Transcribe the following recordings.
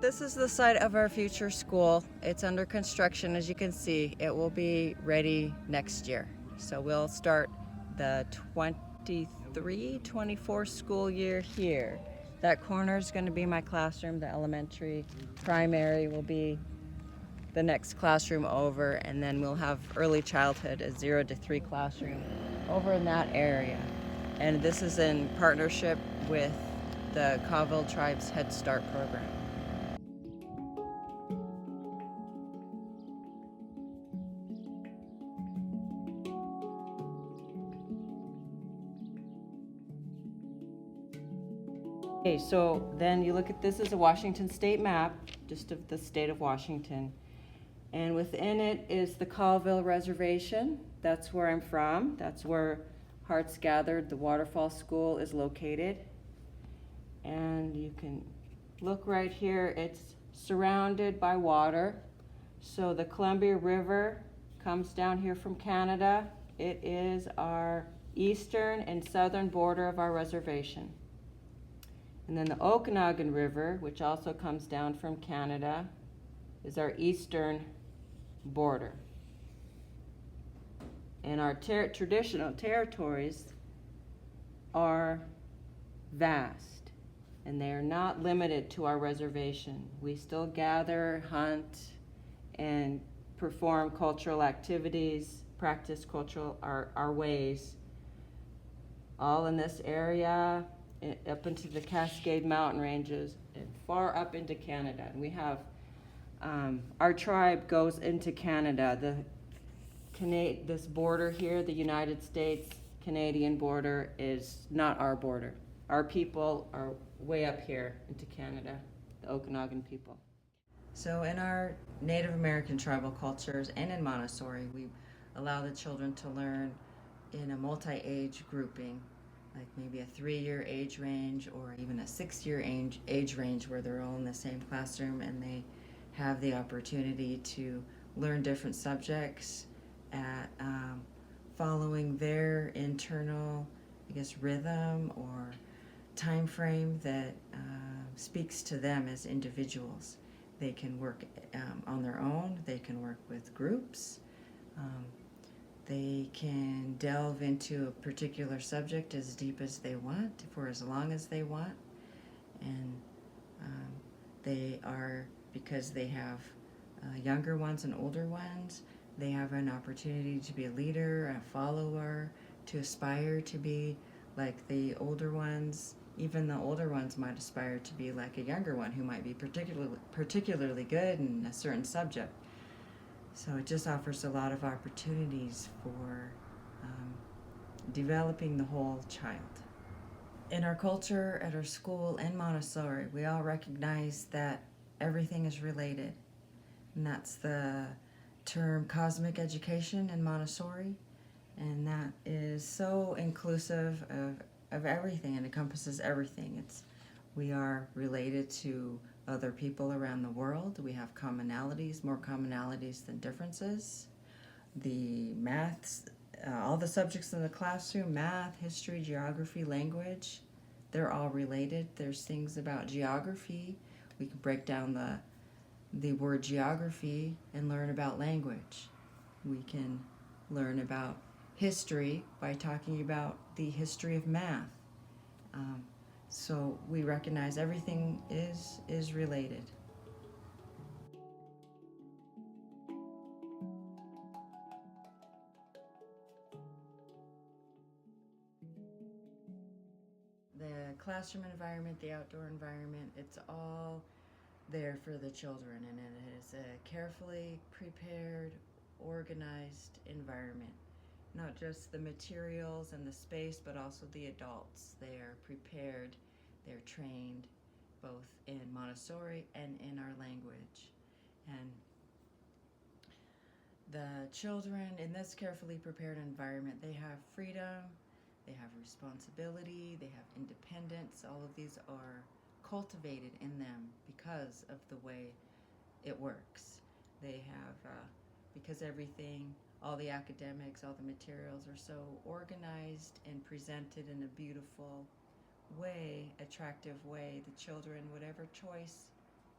This is the site of our future school. It's under construction, as you can see. It will be ready next year. So we'll start the 23-24 school year here. That corner is going to be my classroom. The elementary, primary will be the next classroom over, and then we'll have early childhood, a 0 to 3 classroom over in that area. And this is in partnership with the Colville Tribe's Head Start program. Okay, so then you look at this as a Washington state map, just of the state of Washington. And within it is the Colville Reservation. That's where I'm from. That's where Hearts Gathered, the Waterfall School, is located. And you can look right here, it's surrounded by water. So the Columbia River comes down here from Canada. It is our eastern and southern border of our reservation. And then the Okanagan River, which also comes down from Canada, is our eastern border. And our traditional territories are vast, and they are not limited to our reservation. We still gather, hunt, and perform cultural activities, practice our ways, all in this area, up into the Cascade Mountain ranges and far up into Canada. And we have, our tribe goes into Canada. This border here, the United States-Canadian border, is not our border. Our people are way up here into Canada, the Okanagan people. So in our Native American tribal cultures and in Montessori, we allow the children to learn in a multi-age grouping, like maybe a 3-year age range or even a 6-year age range where they're all in the same classroom and they have the opportunity to learn different subjects at following their internal, rhythm or time frame that speaks to them as individuals. They can work on their own, they can work with groups, they can delve into a particular subject as deep as they want for as long as they want, and they are, because they have younger ones and older ones, they have an opportunity to be a leader, a follower, to aspire to be like the older ones. Even the older ones might aspire to be like a younger one who might be particularly good in a certain subject. So it just offers a lot of opportunities for developing the whole child. In our culture, at our school, and Montessori, we all recognize that everything is related. And that's the term cosmic education in Montessori. And that is so inclusive of everything and encompasses everything. We are related to other people around the world. We have commonalities, more commonalities than differences. The maths, all the subjects in the classroom, math, history, geography, language, they're all related. There's things about geography. We can break down the word geography and learn about language. We can learn about history by talking about the history of math. So we recognize everything is related. The classroom environment, the outdoor environment, it's all there for the children, and it is a carefully prepared, organized environment. Not just the materials and the space, but also the adults. They are prepared, they're trained, both in Montessori and in our language. And the children in this carefully prepared environment, they have freedom, they have responsibility, they have independence. All of these are cultivated in them because of the way it works. They have, because everything, all the academics, all the materials are so organized and presented in a beautiful way, attractive way, the children, whatever choice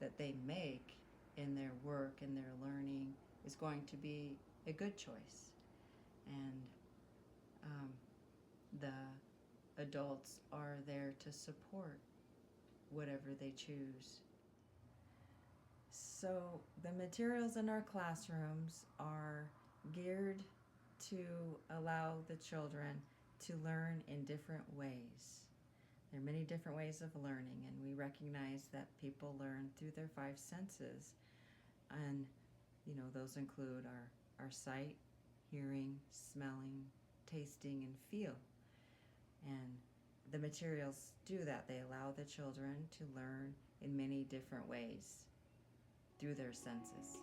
that they make in their work and their learning is going to be a good choice. And the adults are there to support whatever they choose. So the materials in our classrooms are geared to allow the children to learn in different ways. There are many different ways of learning, and we recognize that people learn through their five senses. And, those include our sight, hearing, smelling, tasting, and feel. And the materials do that. They allow the children to learn in many different ways through their senses.